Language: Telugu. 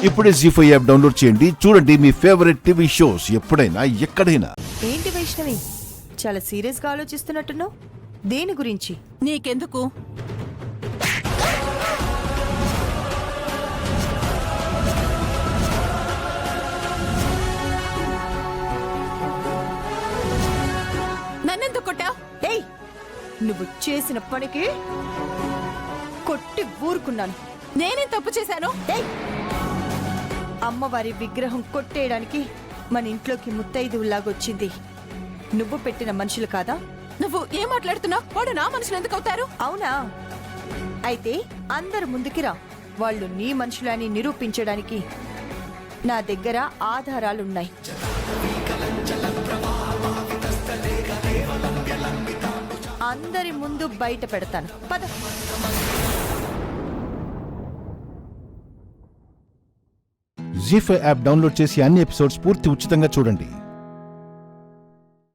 ఇప్పుడే జీ5 యాప్ డౌన్లోడ్ చేయండి. చూడండి మీ ఫేవరెట్ టీవీ షోస్ ఎప్పుడైనా ఎక్కడైనా. ఏంటి వైష్ణవి, చాలా సీరియస్ గా ఆలోచిస్తున్నట్టున్నావు. దేని గురించి? నీకెందుకు? నన్నెందుకు కొట్టావు? ఏయ్, నువ్వు చేసిన పనికి కొట్టి ఊరుకున్నాను. నేనేం తప్పు చేశాను? ఏయ్, అమ్మవారి విగ్రహం కొట్టేయడానికి మన ఇంట్లోకి ముత్తైదువులాగొచ్చింది. నువ్వు పెట్టిన మనుషులు కాదా? నువ్వు ఏం మాట్లాడుతున్నావు? వాడు నా మనుషులు ఎందుకు అవుతారు? అవునా? అయితే అందరు ముందుకి రా. వాళ్ళు నీ మనుషులని నిరూపించడానికి నా దగ్గర ఆధారాలున్నాయి. అందరి ముందు బయట పెడతాను. పద. జీ5 యాప్ డౌన్లోడ్ చేసి అన్ని ఎపిసోడ్స్ పూర్తి ఉచితంగా చూడండి.